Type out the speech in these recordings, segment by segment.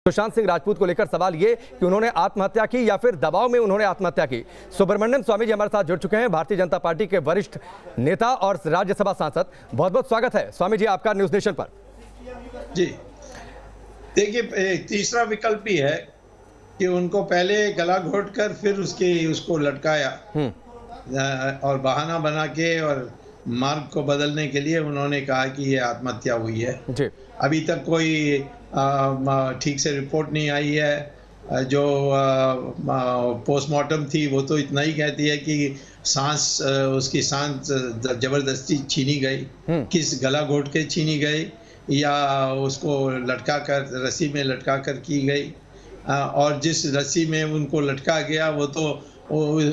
सुशांत सिंह राजपूत को लेकर सवाल ये कि उन्होंने आत्महत्या की या फिर दबाव में उन्होंने आत्महत्या की। सुब्रमण्यम स्वामी जी हमारे साथ जुड़ चुके हैं, भारतीय जनता पार्टी के वरिष्ठ नेता और राज्यसभा सांसद। बहुत बहुत स्वागत है स्वामी जी आपका न्यूज नेशन पर। जी देखिए, तीसरा विकल्प ही है कि उनको पहले गला घोट कर फिर उसको लटकाया और बहाना बना के और मार्ग को बदलने के लिए उन्होंने कहा कि ये आत्महत्या हुई है। जी। अभी तक कोई ठीक से रिपोर्ट नहीं आई है। जो पोस्टमार्टम थी वो तो इतना ही कहती है कि उसकी सांस जबरदस्ती छीनी गई, किस गला घोट के छीनी गई या उसको लटका कर रस्सी में लटका कर की गई, और जिस रस्सी में उनको लटका गया वो तो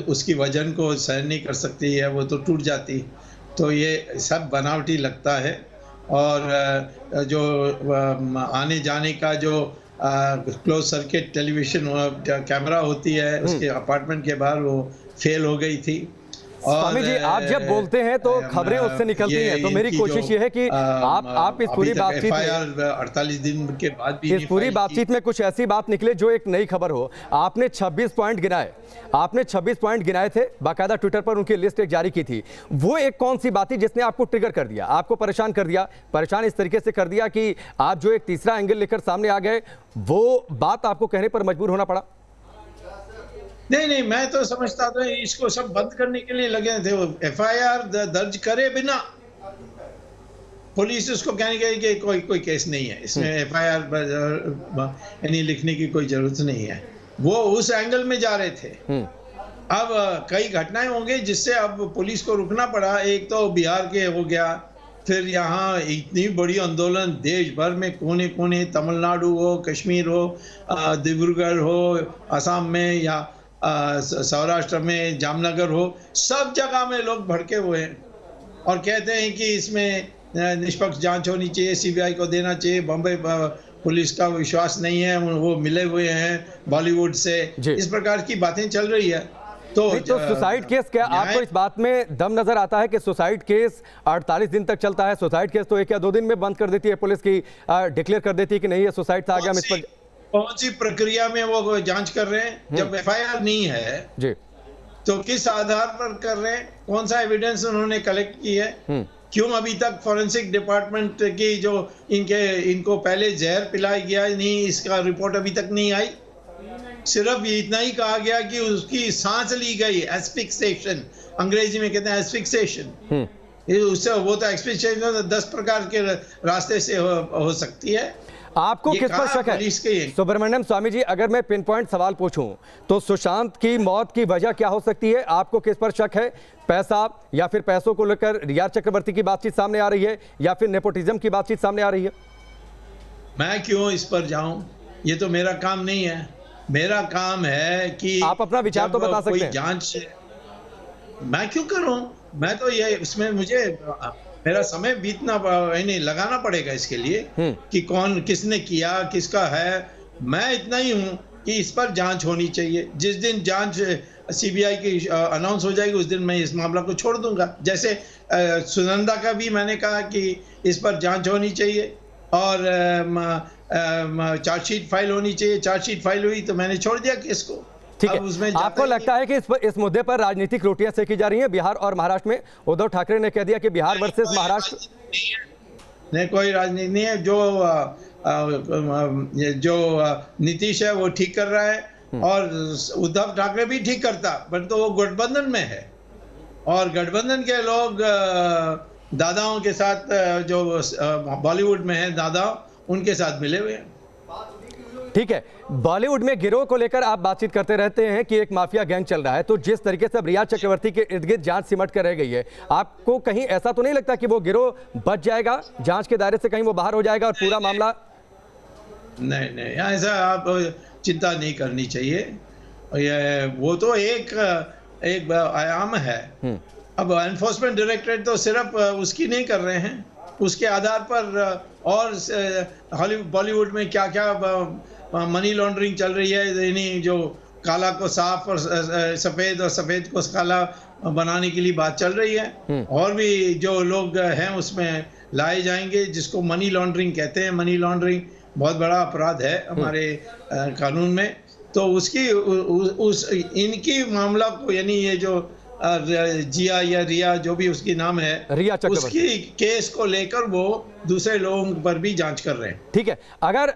उसकी वजन को सहन नहीं कर सकती है, वो तो टूट जाती। तो ये सब बनावटी लगता है और जो आने जाने का जो क्लोज सर्किट टेलीविजन कैमरा होती है उसके अपार्टमेंट के बाहर वो फेल हो गई थी। स्वामी जी आप जब बोलते हैं तो खबरें उससे निकलती हैं, तो मेरी कोशिश ये है कि आप इस पूरी बातचीत में 48 दिन के बाद भी इस पूरी बातचीत में कुछ ऐसी बात निकले जो एक नई खबर हो। आपने 26 पॉइंट गिनाए थे, बाकायदा ट्विटर पर उनकी लिस्ट एक जारी की थी। वो एक कौन सी बात थी जिसने आपको ट्रिगर कर दिया, आपको परेशान कर दिया, परेशान इस तरीके से कर दिया कि आप जो एक तीसरा एंगल लेकर सामने आ गए, वो बात आपको कहने पर मजबूर होना पड़ा? नहीं, मैं तो समझता था इसको सब बंद करने के लिए लगे थे। वो एफआईआर दर्ज करे बिना पुलिस उसको कहने गई कि कोई केस नहीं है, इसमें एफआईआर यानी लिखने की कोई जरूरत नहीं है। वो उस एंगल में जा रहे थे। अब कई घटनाएं होंगी जिससे अब पुलिस को रुकना पड़ा। एक तो बिहार के हो गया, फिर यहाँ इतनी बड़ी आंदोलन देश भर में कोने कोने, तमिलनाडु हो, कश्मीर हो, डिब्रूगढ़ हो, असम में या सौराष्ट्र में जामनगर हो, सब जगह में लोग भड़के हुए हैं और कहते हैं कि इसमें निष्पक्ष जांच होनी चाहिए, सीबीआई को देना चाहिए। बम्बई पुलिस का विश्वास नहीं है, वो मिले हुए हैं बॉलीवुड से, इस प्रकार की बातें चल रही है। तो सुसाइड केस, क्या आपको इस बात में दम नजर आता है कि सुसाइड केस 48 दिन तक चलता है? सुसाइड केस तो 1 या 2 दिन में बंद कर देती है पुलिस की, डिक्लेयर कर देती है कि नहीं ये सुसाइड था, आगे हम इस पर कौन सी प्रक्रिया में वो जांच कर रहे हैं? जब एफआईआर नहीं है जी, तो किस आधार पर कर रहे हैं? कौन सा एविडेंस उन्होंने कलेक्ट की है? क्यों अभी तक फॉरेंसिक डिपार्टमेंट की जो इनको पहले जहर पिलाया गया नहीं, इसका रिपोर्ट अभी तक नहीं आई? सिर्फ इतना ही कहा गया कि उसकी सांस ली गई, एस्फिक्सेशन, अंग्रेजी में कहते हैं एस्फिक्सेशन। उससे वो तो एक्सपेक्टेशन 10 प्रकार के रास्ते से हो सकती है। आपको किस पर शक है सुब्रमण्यम स्वामी जी? अगर मैं पिन पॉइंट सवाल पूछूं तो सुशांत की मौत की वजह क्या हो सकती है? आपको किस पर शक है? पैसा, या फिर पैसों को लेकर रिया चक्रवर्ती की बातचीत सामने आ रही है, या फिर नेपोटिज्म की बातचीत सामने आ रही है? मैं क्यों इस पर जाऊं? ये तो मेरा काम नहीं है। मेरा काम है कि आप अपना विचार तो बता सकते हैं। जांच मैं क्यों करूं? मैं तो ये इसमें मुझे मेरा समय बीतना नहीं लगाना पड़ेगा इसके लिए कि कौन किसने किया, किसका है। मैं इतना ही हूं कि इस पर जांच होनी चाहिए। जिस दिन जांच सीबीआई की अनाउंस हो जाएगी उस दिन मैं इस मामला को छोड़ दूंगा। जैसे सुनंदा का भी मैंने कहा कि इस पर जांच होनी चाहिए और चार्जशीट फाइल होनी चाहिए। चार्जशीट फाइल हुई तो मैंने छोड़ दिया केस को। ठीक है, आपको लगता है कि इस मुद्दे पर राजनीतिक रोटियां सेकी जा रही हैं बिहार और महाराष्ट्र में? उद्धव ठाकरे ने कह दिया कि बिहार वर्सेस महाराष्ट्र नहीं, कोई राजनीति नहीं है। जो नीतीश है वो ठीक कर रहा है और उद्धव ठाकरे भी ठीक करता, पर तो वो गठबंधन में है और गठबंधन के लोग दादाओं के साथ, जो बॉलीवुड में है दादा, उनके साथ मिले हुए हैं। ठीक है, बॉलीवुड में गिरोह को लेकर आप बातचीत करते रहते हैं कि एक माफिया गैंग चल रहा है, तो जिस तरीके से अब रिया चक्रवर्ती के इर्द गिर्द जांच सिमट कर रह गई है, आपको कहीं ऐसा तो नहीं लगता कि वो गिरोह बच जाएगा, जांच के दायरे से कहीं वो बाहर हो जाएगा और पूरा मामला? नहीं, ऐसा आप चिंता नहीं करनी चाहिए। वो तो एक आयाम है। अब एनफोर्समेंट डायरेक्टरेट तो सिर्फ उसकी नहीं कर रहे हैं, उसके आधार पर और हॉलीवुड बॉलीवुड में क्या क्या मनी लॉन्ड्रिंग चल रही है, यानी जो काला को साफ और सफेद और सफेद को काला बनाने के लिए बात चल रही है। और भी जो लोग हैं उसमें लाए जाएंगे जिसको मनी लॉन्ड्रिंग कहते हैं। मनी लॉन्ड्रिंग बहुत बड़ा अपराध है हमारे कानून में। तो उसकी उस इनकी मामला को, यानी ये जो जिया या रिया जो भी उसकी नाम है, रिया चक्रवर्ती, उसकी केस को लेकर वो दूसरे लोगों पर भी जांच कर रहे हैं। ठीक है।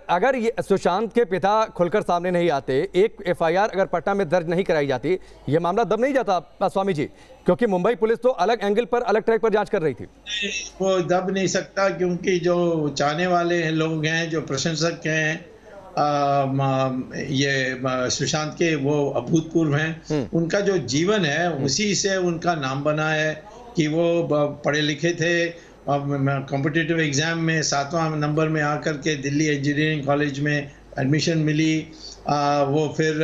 अगर ये सुशांत के पिता खुलकर सामने नहीं आते, एक एफआईआर अगर पटना में दर्ज नहीं कराई जाती, ये मामला दब नहीं जाता स्वामी जी? क्योंकि मुंबई पुलिस तो अलग एंगल पर, अलग ट्रैक पर जांच कर रही थी। वो दब नहीं सकता, क्योंकि जो चाहने वाले लोग हैं, जो प्रशंसक हैं, ये सुशांत के, वो अभूतपूर्व हैं। उनका जो जीवन है उसी से उनका नाम बना है कि वो पढ़े लिखे थे। कॉम्पिटिटिव एग्जाम में 7वां नंबर में आकर के दिल्ली इंजीनियरिंग कॉलेज में एडमिशन मिली। वो फिर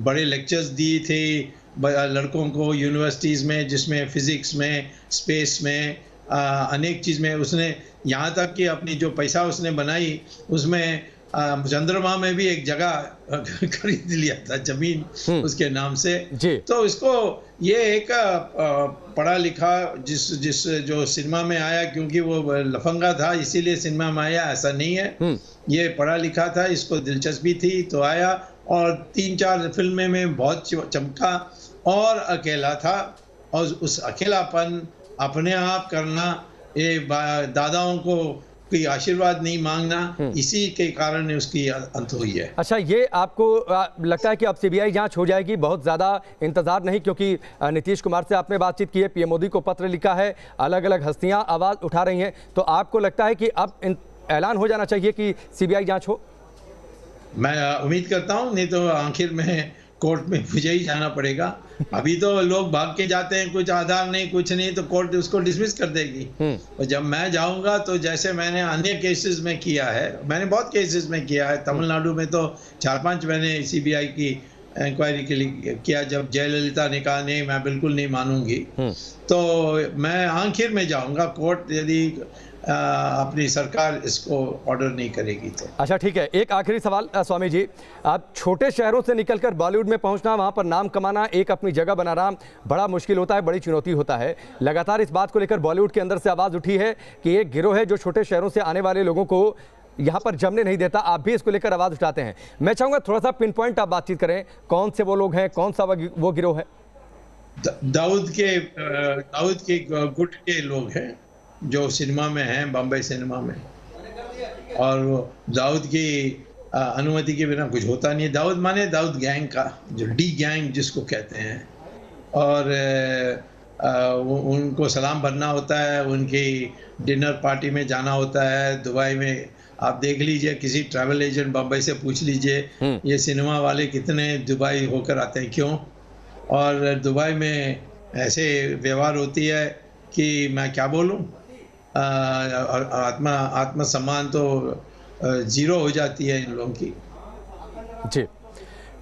बड़े लेक्चर्स दिए थे लड़कों को यूनिवर्सिटीज़ में, जिसमें फिजिक्स में, स्पेस में, अनेक चीज़ में उसने, यहाँ तक कि अपनी जो पैसा उसने बनाई उसमें चंद्रमा में भी एक जगह खरीद लिया था, जमीन उसके नाम से। तो इसको ये एक पढ़ा लिखा जो सिनेमा में आया, क्योंकि वो लफंगा था इसीलिए सिनेमा में आया, ऐसा नहीं है। ये पढ़ा लिखा था, इसको दिलचस्पी थी तो आया, और 3-4 फिल्में में बहुत चमका, और अकेला था। और उस अकेलापन अपने आप करना, ये दादाओं को कोई आशीर्वाद नहीं मांगना, इसी के कारण उसकी अंत हुई है। अच्छा, ये आपको लगता है कि अब सीबीआई जांच हो जाएगी? बहुत ज़्यादा इंतजार नहीं, क्योंकि नीतीश कुमार से आपने बातचीत की है, पीएम मोदी को पत्र लिखा है, अलग अलग हस्तियां आवाज़ उठा रही हैं, तो आपको लगता है कि अब ऐलान हो जाना चाहिए कि सीबीआई जांच हो? मैं उम्मीद करता हूँ, नहीं तो आखिर में कोर्ट में मुझे ही जाना पड़ेगा। अभी तो लोग भाग के जाते हैं, कुछ आधार नहीं, कुछ नहीं, तो कोर्ट उसको डिसमिस कर देगी। और जब मैं जाऊंगा तो जैसे मैंने अन्य केसेस में किया है, मैंने बहुत केसेस में किया है, तमिलनाडु में तो 4-5 मैंने सीबीआई की इंक्वायरी के लिए किया, जब जयललिता ने कहा नहीं मैं बिल्कुल नहीं मानूंगी, तो मैं आखिर में जाऊंगा कोर्ट, यदि अपनी सरकार इसको ऑर्डर नहीं करेगी तो। अच्छा, ठीक है। एक आखिरी सवाल स्वामी जी, आप छोटे शहरों से निकलकर बॉलीवुड में पहुंचना, वहां पर नाम कमाना, एक अपनी जगह बनाना बड़ा मुश्किल होता है, बड़ी चुनौती होता है। लगातार इस बात को लेकर बॉलीवुड के अंदर से आवाज़ उठी है कि एक गिरोह है जो छोटे शहरों से आने वाले लोगों को यहाँ पर जमने नहीं देता। आप भी इसको लेकर आवाज़ उठाते हैं। मैं चाहूँगा थोड़ा सा पिन पॉइंट आप बातचीत करें, कौन से वो लोग हैं, कौन सा वो गिरोह है? दाऊद के गुट के लोग हैं जो सिनेमा में हैं, बॉम्बे सिनेमा में, और दाऊद की अनुमति के बिना कुछ होता नहीं है। दाऊद माने दाऊद गैंग का, जो डी गैंग जिसको कहते हैं, और उनको सलाम भरना होता है, उनकी डिनर पार्टी में जाना होता है। दुबई में आप देख लीजिए, किसी ट्रैवल एजेंट बम्बई से पूछ लीजिए, ये सिनेमा वाले कितने दुबई होकर आते हैं, क्यों? और दुबई में ऐसे व्यवहार होती है कि मैं क्या बोलूं, आत्मसम्मान तो जीरो हो जाती है इन लोगों की। जी,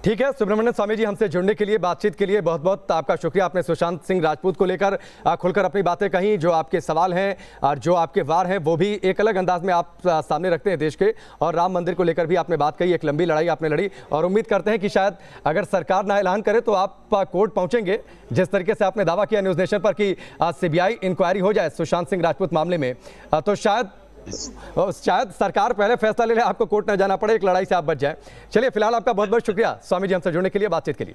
ठीक है। सुब्रमण्यम स्वामी जी, हमसे जुड़ने के लिए, बातचीत के लिए बहुत बहुत आपका शुक्रिया। आपने सुशांत सिंह राजपूत को लेकर खुलकर अपनी बातें कहीं, जो आपके सवाल हैं और जो आपके वार हैं वो भी एक अलग अंदाज में आप सामने रखते हैं देश के, और राम मंदिर को लेकर भी आपने बात कही। एक लंबी लड़ाई आपने लड़ी, और उम्मीद करते हैं कि शायद अगर सरकार ना ऐलान करे तो आप कोर्ट पहुंचेंगे। जिस तरीके से आपने दावा किया न्यूज़ नेशन पर कि सीबीआई इंक्वायरी हो जाए सुशांत सिंह राजपूत मामले में, तो शायद सरकार पहले फैसला ले ले, आपको कोर्ट न जाना पड़े, एक लड़ाई से आप बच जाए। चलिए, फिलहाल आपका बहुत बहुत शुक्रिया स्वामी जी, हमसे जुड़ने के लिए, बातचीत के लिए।